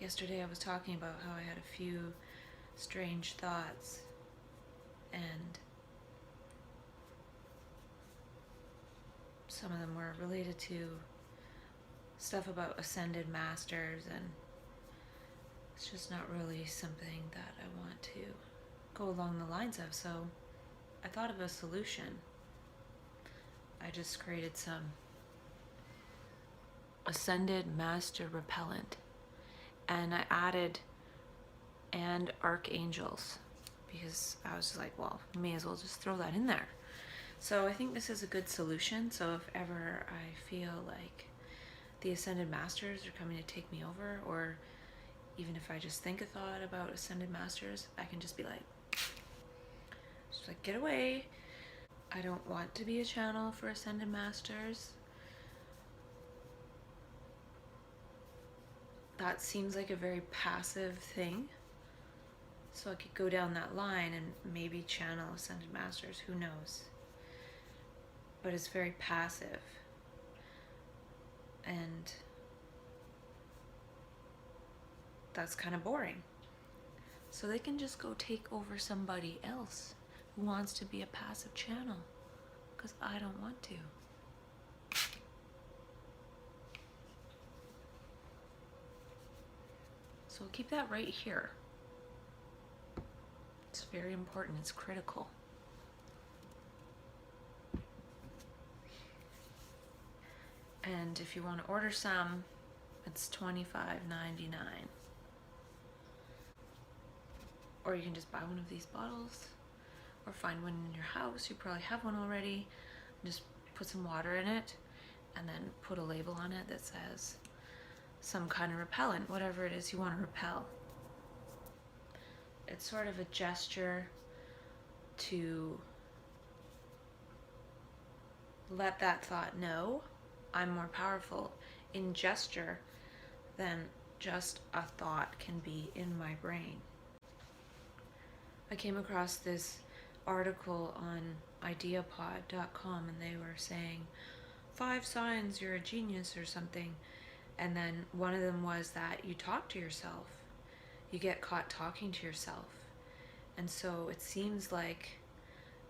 Yesterday I was talking about how I had a few strange thoughts, and some of them were related to stuff about ascended masters, and it's just not really something that I want to go along the lines of. So I thought of a solution. I just created some ascended master repellent, and I added and archangels because I was just like, well, may as well just throw that in there. So I think this is a good solution. So if ever I feel like the ascended masters are coming to take me over, or even if I just think a thought about ascended masters, I can just be like, get away. I don't want to be a channel for ascended masters. That seems like a very passive thing. So I could go down that line and maybe channel ascended masters, who knows? But it's very passive. And that's kind of boring. So they can just go take over somebody else who wants to be a passive channel, because I don't want to. So I'll keep that right here. It's very important, it's critical. And if you want to order some, it's $25.99. Or you can just buy one of these bottles, or find one in your house. You probably have one already. Just put some water in it, and then put a label on it that says some kind of repellent, whatever it is you want to repel. It's sort of a gesture to let that thought know I'm more powerful in gesture than just a thought can be in my brain. I came across this article on ideapod.com, and they were saying 5 signs you're a genius or something, and then one of them was that you talk to yourself. You get caught talking to yourself. And so it seems like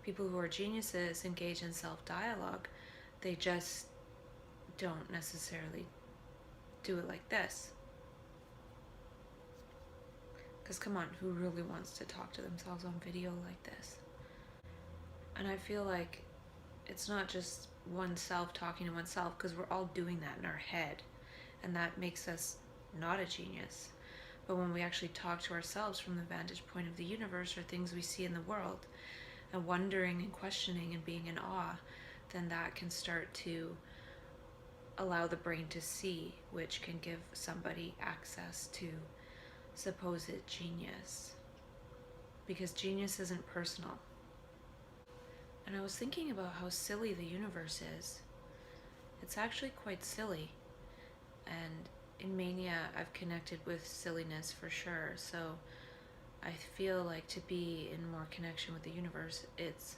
people who are geniuses engage in self-dialogue. They just don't necessarily do it like this. Because come on, who really wants to talk to themselves on video like this? And I feel like it's not just oneself talking to oneself, because we're all doing that in our head, and that makes us not a genius. But when we actually talk to ourselves from the vantage point of the universe, or things we see in the world, and wondering and questioning and being in awe, then that can start to allow the brain to see, which can give somebody access to supposed genius. Because genius isn't personal. And I was thinking about how silly the universe is. It's actually quite silly. And in Mania, I've connected with silliness for sure. So I feel like to be in more connection with the universe, it's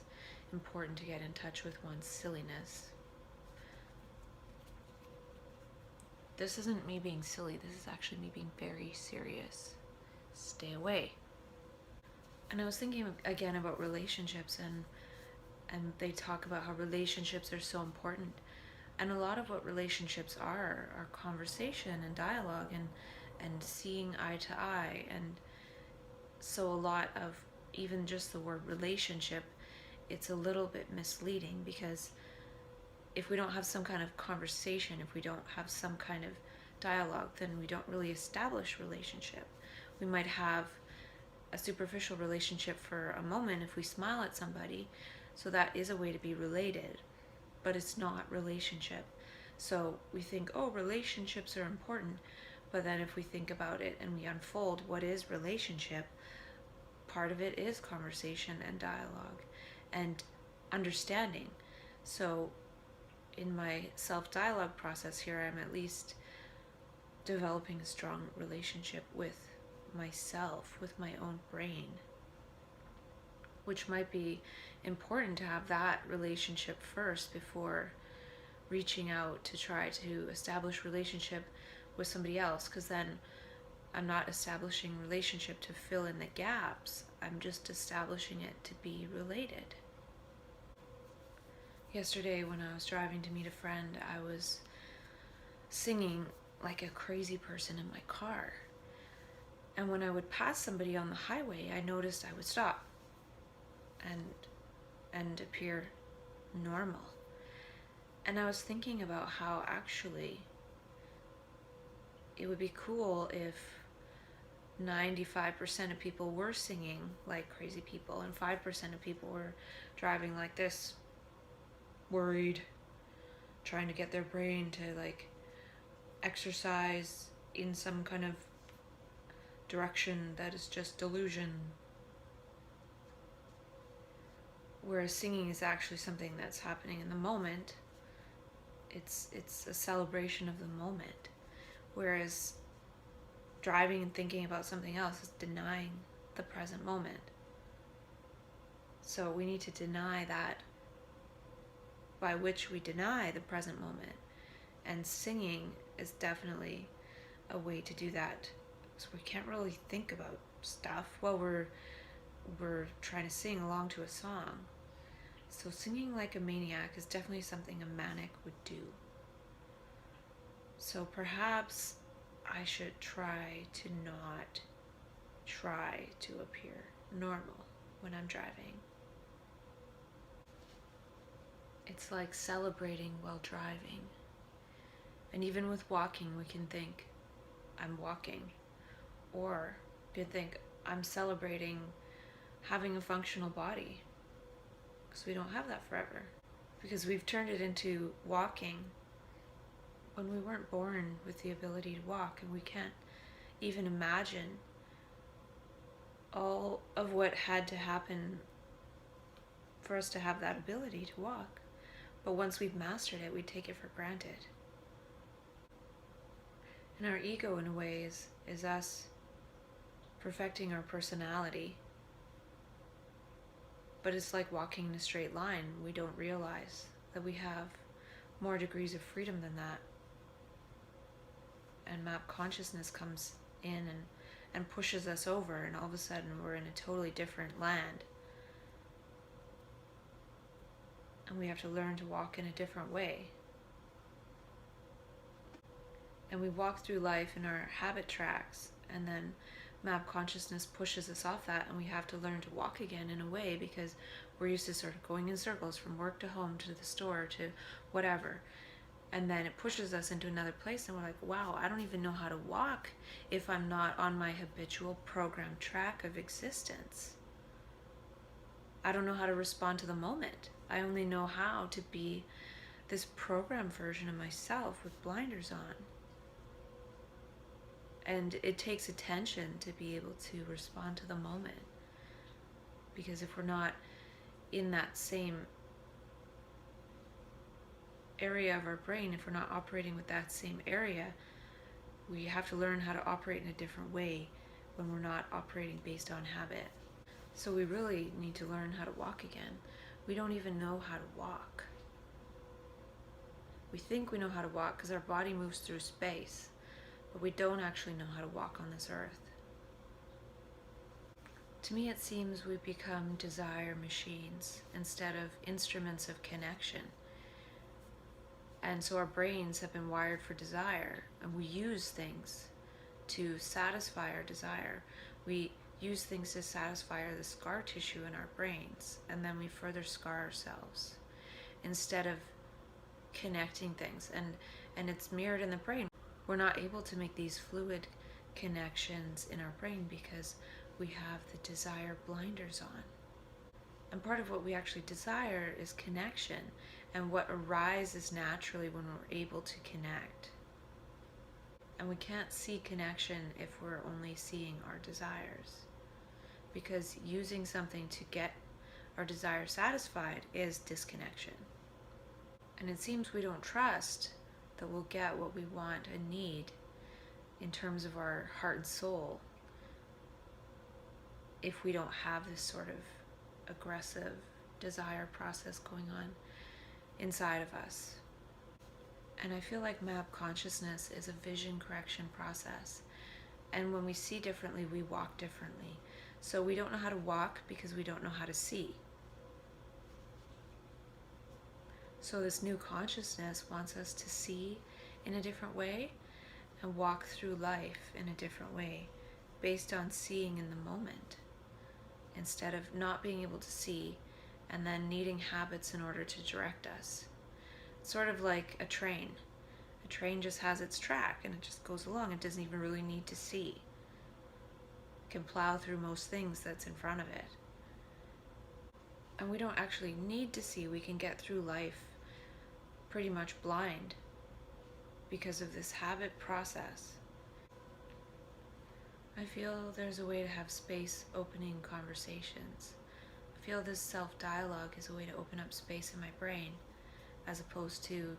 important to get in touch with one's silliness. This isn't me being silly. This is actually me being very serious. Stay away. And I was thinking again about relationships, and they talk about how relationships are so important. And a lot of what relationships are conversation and dialogue and seeing eye to eye. And so a lot of even just the word relationship, it's a little bit misleading, because if we don't have some kind of conversation, if we don't have some kind of dialogue, then we don't really establish relationship. We might have a superficial relationship for a moment if we smile at somebody, so that is a way to be related, but it's not relationship. So we think, oh, relationships are important, but then if we think about it and we unfold what is relationship, part of it is conversation and dialogue and understanding. So in my self-dialogue process here, I'm at least developing a strong relationship with myself, with my own brain, which might be important to have that relationship first before reaching out to try to establish relationship with somebody else, because then I'm not establishing relationship to fill in the gaps. I'm just establishing it to be related. Yesterday, when I was driving to meet a friend, I was singing like a crazy person in my car. And when I would pass somebody on the highway, I noticed I would stop and appear normal. And I was thinking about how actually it would be cool if 95% of people were singing like crazy people and 5% of people were driving like this, worried, trying to get their brain to like exercise in some kind of direction that is just delusion. Whereas singing is actually something that's happening in the moment. It's a celebration of the moment. Whereas driving and thinking about something else is denying the present moment. So we need to deny that, by which we deny the present moment. And singing is definitely a way to do that. So we can't really think about stuff while we're trying to sing along to a song. So singing like a maniac is definitely something a manic would do. So perhaps I should try to not try to appear normal when I'm driving. It's like celebrating while driving. And even with walking, we can think, I'm walking. Or you could think, I'm celebrating having a functional body. Because we don't have that forever. Because we've turned it into walking when we weren't born with the ability to walk, and we can't even imagine all of what had to happen for us to have that ability to walk. But once we've mastered it, we take it for granted. And our ego, in a way, is us perfecting our personality. But it's like walking in a straight line. We don't realize that we have more degrees of freedom than that. And map consciousness comes in and pushes us over, and all of a sudden we're in a totally different land. And we have to learn to walk in a different way. And we walk through life in our habit tracks, and then map consciousness pushes us off that, and we have to learn to walk again in a way, because we're used to sort of going in circles from work to home to the store to whatever. And then it pushes us into another place, and we're like, wow, I don't even know how to walk if I'm not on my habitual program track of existence. I don't know how to respond to the moment. I only know how to be this program version of myself with blinders on. And it takes attention to be able to respond to the moment. Because if we're not in that same area of our brain, if we're not operating with that same area, we have to learn how to operate in a different way when we're not operating based on habit. So we really need to learn how to walk again. We don't even know how to walk. We think we know how to walk because our body moves through space, but we don't actually know how to walk on this earth. To me, it seems we become desire machines instead of instruments of connection. And so our brains have been wired for desire, and we use things to satisfy our desire. We use things to satisfy the scar tissue in our brains, and then we further scar ourselves instead of connecting things. And it's mirrored in the brain. We're not able to make these fluid connections in our brain because we have the desire blinders on. And part of what we actually desire is connection, and what arises naturally when we're able to connect. And we can't see connection if we're only seeing our desires, because using something to get our desire satisfied is disconnection. And it seems we don't trust that we'll get what we want and need in terms of our heart and soul if we don't have this sort of aggressive desire process going on inside of us. And I feel like map consciousness is a vision correction process. And when we see differently, we walk differently. So we don't know how to walk because we don't know how to see. So this new consciousness wants us to see in a different way and walk through life in a different way based on seeing in the moment, instead of not being able to see and then needing habits in order to direct us. It's sort of like a train. A train just has its track and it just goes along. It doesn't even really need to see. It can plow through most things that's in front of it. And we don't actually need to see. We can get through life pretty much blind because of this habit process. I feel there's a way to have space opening conversations. I feel this self-dialogue is a way to open up space in my brain, as opposed to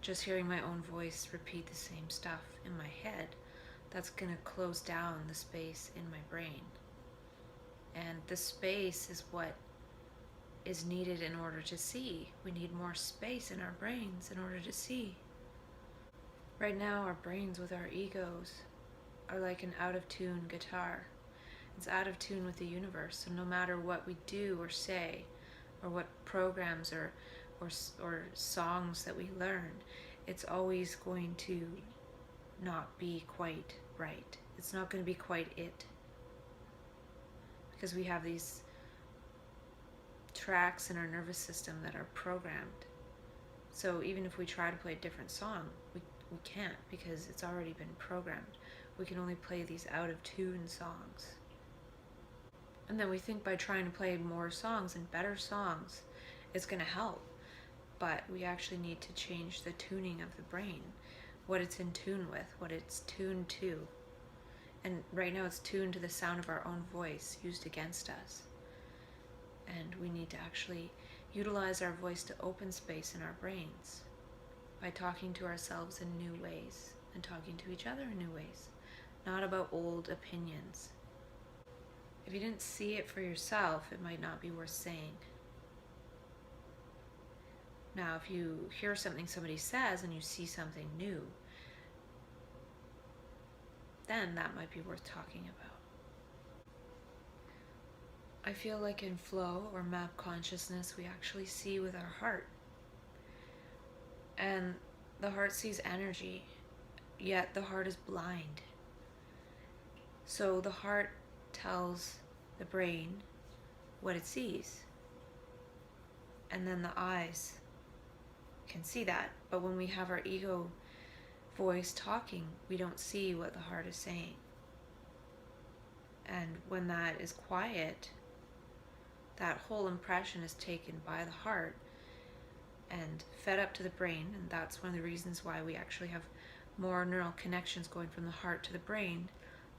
just hearing my own voice repeat the same stuff in my head. That's going to close down the space in my brain. And the space is what is needed in order to see. We need more space in our brains in order to see. Right now, our brains with our egos are like an out-of-tune guitar. It's out of tune with the universe, so no matter what we do or say, or what programs or songs that we learn, it's always going to not be quite right. It's not going to be quite it. Because we have these tracks in our nervous system that are programmed. So even if we try to play a different song, we can't, because it's already been programmed. We can only play these out of tune songs. And then we think by trying to play more songs and better songs, it's going to help. But we actually need to change the tuning of the brain, what it's in tune with, what it's tuned to. And right now it's tuned to the sound of our own voice used against us. And we need to actually utilize our voice to open space in our brains by talking to ourselves in new ways and talking to each other in new ways, not about old opinions. If you didn't see it for yourself, it might not be worth saying. Now, if you hear something somebody says and you see something new, then that might be worth talking about. I feel like in flow or map consciousness, we actually see with our heart. And the heart sees energy, yet the heart is blind. So the heart tells the brain what it sees. And then the eyes can see that. But when we have our ego voice talking, we don't see what the heart is saying. And when that is quiet, that whole impression is taken by the heart and fed up to the brain. And that's one of the reasons why we actually have more neural connections going from the heart to the brain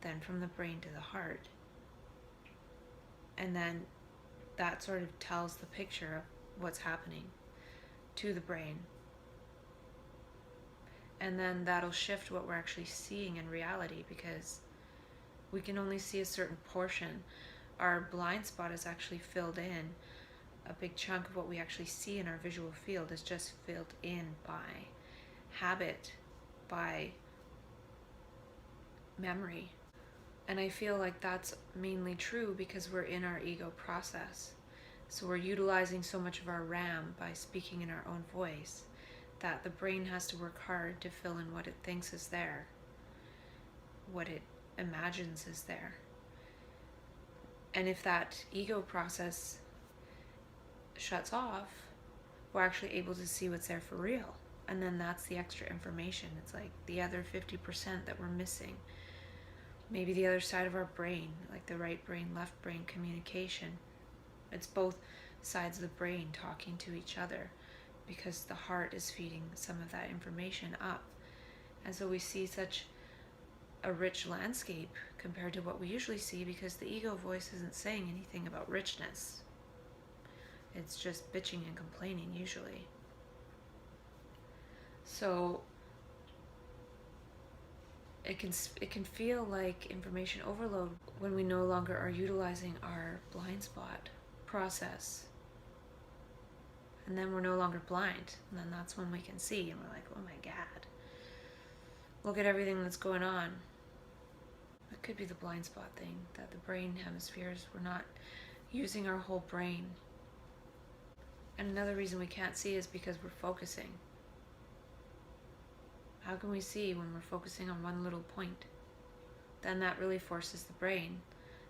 than from the brain to the heart. And then that sort of tells the picture of what's happening to the brain. And then that'll shift what we're actually seeing in reality, because we can only see a certain portion. Our blind spot is actually filled in. A big chunk of what we actually see in our visual field is just filled in by habit, by memory. And I feel like that's mainly true because we're in our ego process. So we're utilizing so much of our RAM by speaking in our own voice that the brain has to work hard to fill in what it thinks is there, what it imagines is there. And if that ego process shuts off, we're actually able to see what's there for real. And then that's the extra information. It's like the other 50% that we're missing. Maybe the other side of our brain, like the right brain, left brain communication. It's both sides of the brain talking to each other, because the heart is feeding some of that information up. And so we see such a rich landscape compared to what we usually see, because the ego voice isn't saying anything about richness. It's just bitching and complaining usually. So it can feel like information overload when we no longer are utilizing our blind spot process. And then we're no longer blind. And then that's when we can see, and we're like, oh my God, look at everything that's going on. It could be the blind spot thing, that the brain hemispheres, we're not using our whole brain. And another reason we can't see is because we're focusing. How can we see when we're focusing on one little point? Then that really forces the brain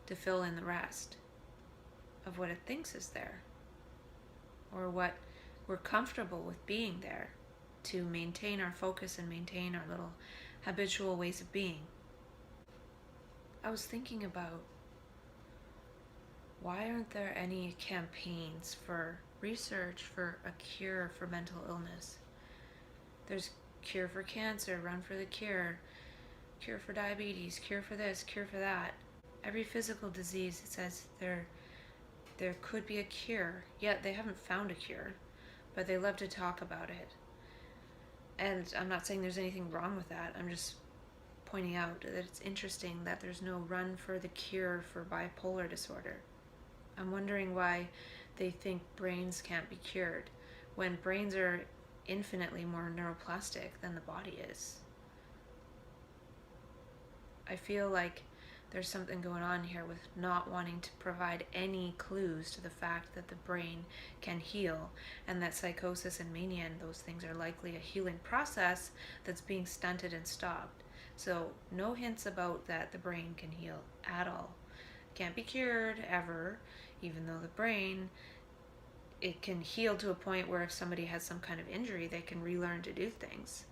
to fill in the rest of what it thinks is there, or what we're comfortable with being there, to maintain our focus and maintain our little habitual ways of being. I was thinking about, why aren't there any campaigns for research for a cure for mental illness? There's cure for cancer, run for the cure, cure for diabetes, cure for this, cure for that. Every physical disease, it says there could be a cure, yet they haven't found a cure, but they love to talk about it. And I'm not saying there's anything wrong with that. I'm just pointing out that it's interesting that there's no run for the cure for bipolar disorder. I'm wondering why they think brains can't be cured, when brains are infinitely more neuroplastic than the body is. I feel like there's something going on here with not wanting to provide any clues to the fact that the brain can heal, and that psychosis and mania and those things are likely a healing process that's being stunted and stopped. So no hints about that the brain can heal at all. Can't be cured ever, even though the brain, it can heal to a point where if somebody has some kind of injury, they can relearn to do things.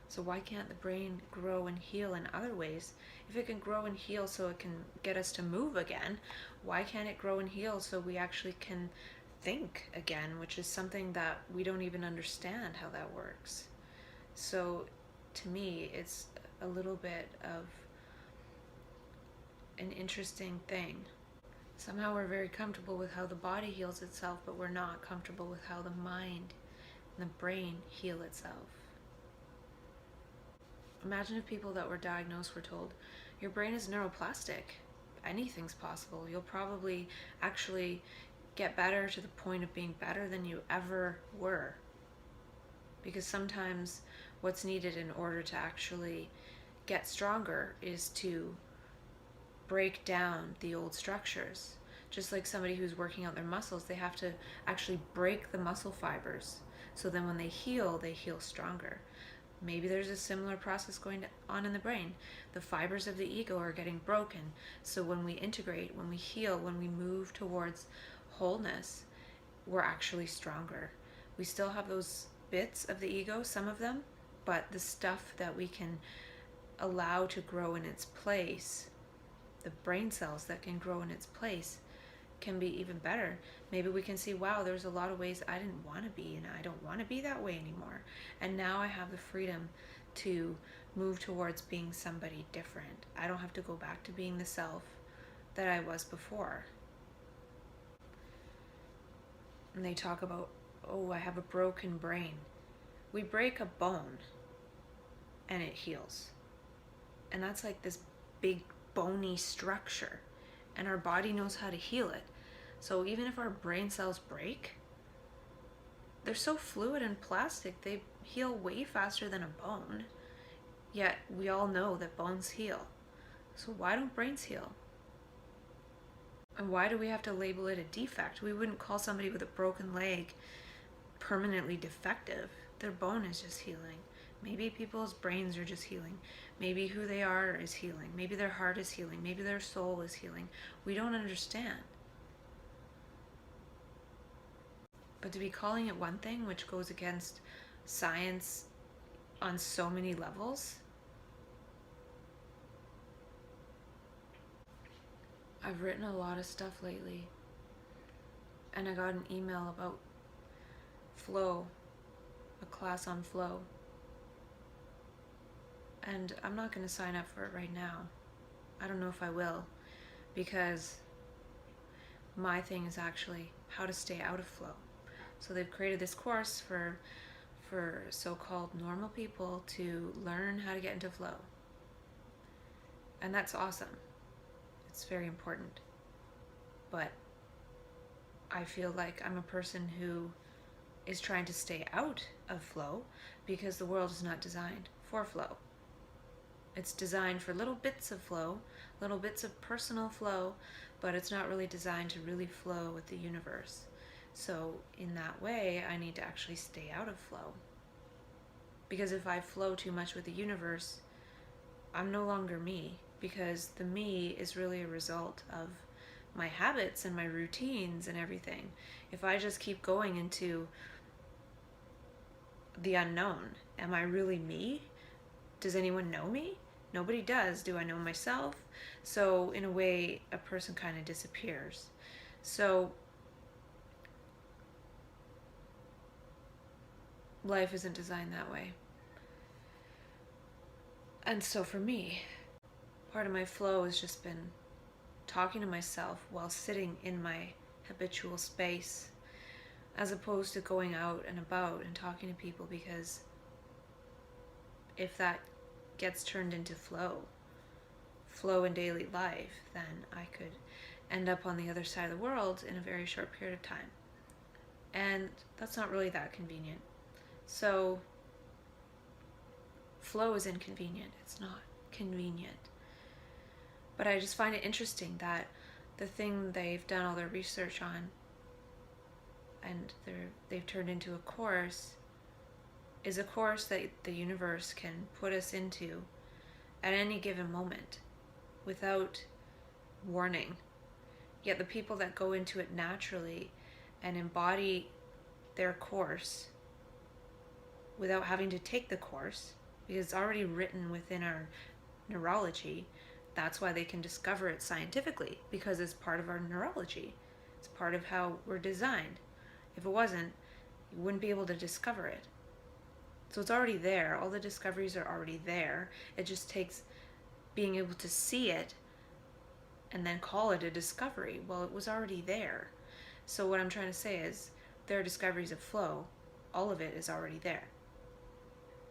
So why can't the brain grow and heal in other ways? If it can grow and heal so it can get us to move again, why can't it grow and heal so we actually can think again, which is something that we don't even understand how that works. So to me, it's a little bit of an interesting thing. Somehow we're very comfortable with how the body heals itself, but we're not comfortable with how the mind and the brain heal itself. Imagine if people that were diagnosed were told, your brain is neuroplastic, anything's possible. You'll probably actually get better to the point of being better than you ever were. Because sometimes what's needed in order to actually get stronger is to break down the old structures. Just like somebody who's working out their muscles, they have to actually break the muscle fibers. So then when they heal stronger. Maybe there's a similar process going on in the brain. The fibers of the ego are getting broken. So when we integrate, when we heal, when we move towards wholeness, we're actually stronger. We still have those bits of the ego, some of them, but the stuff that we can allow to grow in its place, the brain cells that can grow in its place, can be even better. Maybe we can see, wow, there's a lot of ways I didn't want to be, and I don't want to be that way anymore. And now I have the freedom to move towards being somebody different. I don't have to go back to being the self that I was before. And they talk about, oh, I have a broken brain. We break a bone and it heals. And that's like this big bony structure. And our body knows how to heal it. So even if our brain cells break, they're so fluid and plastic, they heal way faster than a bone. Yet we all know that bones heal. So why don't brains heal? And why do we have to label it a defect? We wouldn't call somebody with a broken leg permanently defective. Their bone is just healing. Maybe people's brains are just healing. Maybe who they are is healing. Maybe their heart is healing. Maybe their soul is healing. We don't understand. But to be calling it one thing, which goes against science on so many levels. I've written a lot of stuff lately, and I got an email about flow, a class on flow. And I'm not going to sign up for it right now. I don't know if I will, because my thing is actually how to stay out of flow. So they've created this course for so-called normal people to learn how to get into flow. And that's awesome. It's very important. But I feel like I'm a person who is trying to stay out of flow because the world is not designed for flow. It's designed for little bits of flow, little bits of personal flow, but it's not really designed to really flow with the universe. So in that way, I need to actually stay out of flow. Because if I flow too much with the universe, I'm no longer me, because the me is really a result of my habits and my routines and everything. If I just keep going into the unknown, am I really me? Does anyone know me? Nobody does. Do I know myself? So in a way, a person kind of disappears. So life isn't designed that way. And so for me, part of my flow has just been talking to myself while sitting in my habitual space, as opposed to going out and about and talking to people, because if that gets turned into flow in daily life, then I could end up on the other side of the world in a very short period of time. And that's not really that convenient. So flow is inconvenient. It's not convenient. But I just find it interesting that the thing they've done all their research on and they've turned into a course is a course that the universe can put us into at any given moment without warning. Yet the people that go into it naturally and embody their course without having to take the course, because it's already written within our neurology, that's why they can discover it scientifically, because it's part of our neurology. It's part of how we're designed. If it wasn't, you wouldn't be able to discover it. So it's already there. All the discoveries are already there. It just takes being able to see it and then call it a discovery. Well, it was already there. So what I'm trying to say is there are discoveries of flow. All of it is already there.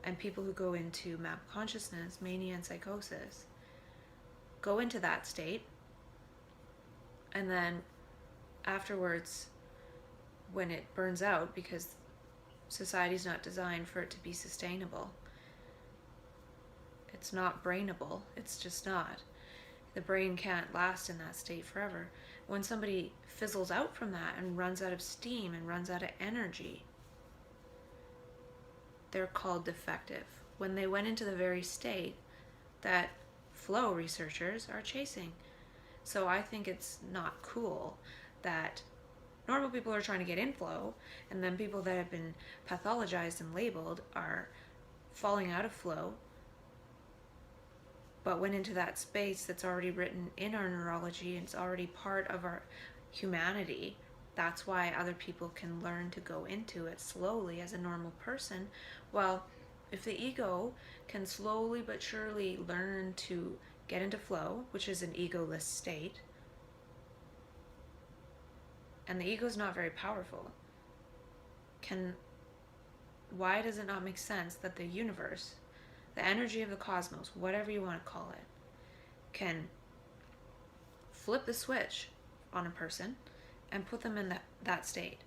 And people who go into map consciousness, mania, and psychosis go into that state, and then afterwards, when it burns out, because society's not designed for it to be sustainable, it's not brainable, it's just not. The brain can't last in that state forever. When somebody fizzles out from that and runs out of steam and runs out of energy, they're called defective. When they went into the very state that flow researchers are chasing. So I think it's not cool that normal people are trying to get in flow, and then people that have been pathologized and labeled are falling out of flow, but went into that space that's already written in our neurology and it's already part of our humanity. That's why other people can learn to go into it slowly as a normal person. Well, if the ego can slowly but surely learn to get into flow, which is an egoless state, and the ego is not very powerful, why does it not make sense that the universe, the energy of the cosmos, whatever you want to call it, can flip the switch on a person and put them in that state?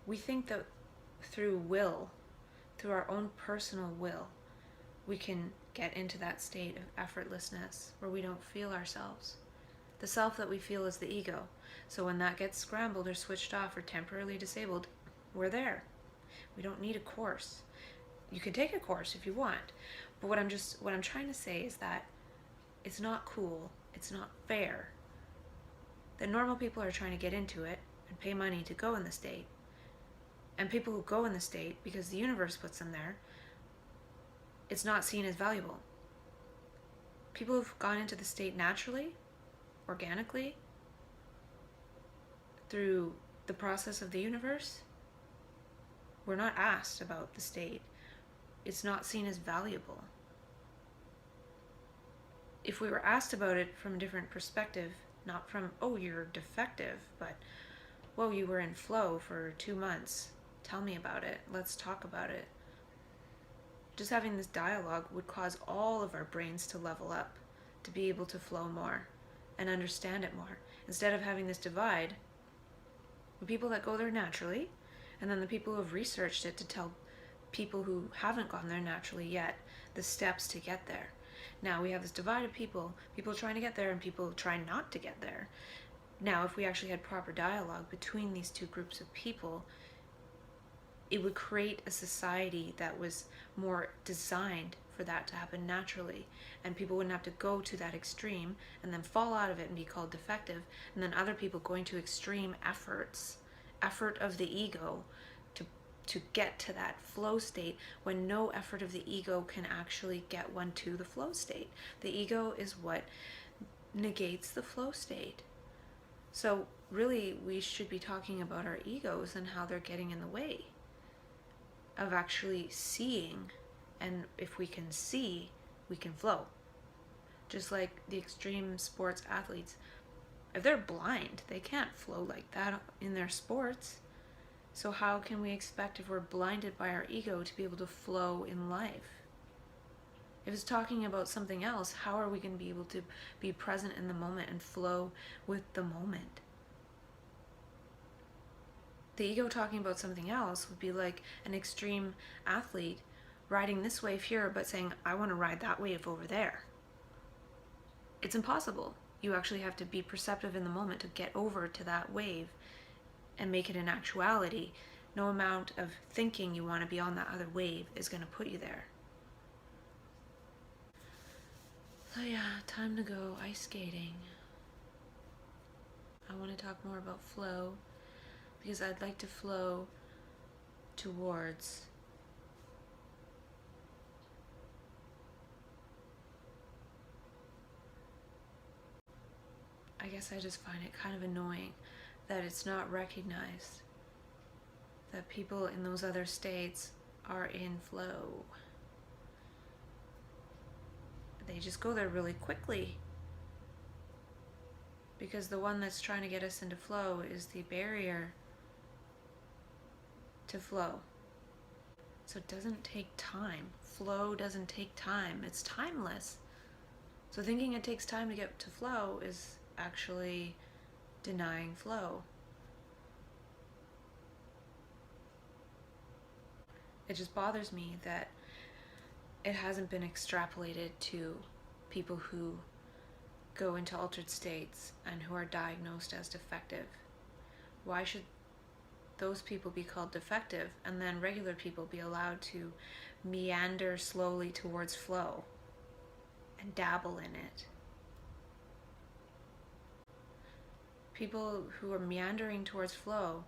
We think that through will, through our own personal will, we can get into that state of effortlessness where we don't feel ourselves. The self that we feel is the ego. So when that gets scrambled or switched off or temporarily disabled, we're there. We don't need a course. You can take a course if you want, but what I'm trying to say is that it's not cool, it's not fair that normal people are trying to get into it and pay money to go in the state, and people who go in the state because the universe puts them there, it's not seen as valuable. People who've gone into the state naturally, organically, through the process of the universe, we're not asked about the state. It's not seen as valuable. If we were asked about it from a different perspective, not from, oh, you're defective, but, whoa, you were in flow for 2 months. Tell me about it. Let's talk about it. Just having this dialogue would cause all of our brains to level up, to be able to flow more and understand it more. Instead of having this divide, the people that go there naturally, and then the people who have researched it to tell people who haven't gone there naturally yet the steps to get there. Now we have this divide of people trying to get there and people trying not to get there. Now, if we actually had proper dialogue between these two groups of people, it would create a society that was more designed for that to happen naturally, and people wouldn't have to go to that extreme and then fall out of it and be called defective, and then other people going to extreme effort of the ego to get to that flow state, when no effort of the ego can actually get one to the flow state. The ego is what negates the flow state. So really, we should be talking about our egos and how they're getting in the way of actually seeing. And if we can see, we can flow. Just like the extreme sports athletes, if they're blind, they can't flow like that in their sports. So how can we expect, if we're blinded by our ego, to be able to flow in life? If it's talking about something else, how are we going to be able to be present in the moment and flow with the moment? The ego talking about something else would be like an extreme athlete riding this wave here, but saying, I want to ride that wave over there. It's impossible. You actually have to be perceptive in the moment to get over to that wave and make it an actuality. No amount of thinking you want to be on that other wave is going to put you there. So yeah, time to go ice skating. I want to talk more about flow, because I'd like to flow towards I guess I just find it kind of annoying that it's not recognized that people in those other states are in flow. They just go there really quickly, because the one that's trying to get us into flow is the barrier to flow. So it doesn't take time. Flow doesn't take time. It's timeless. So thinking it takes time to get to flow is actually denying flow. It just bothers me that it hasn't been extrapolated to people who go into altered states and who are diagnosed as defective. Why should those people be called defective and then regular people be allowed to meander slowly towards flow and dabble in it? People who are meandering towards flow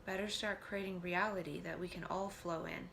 better start creating reality that we can all flow in,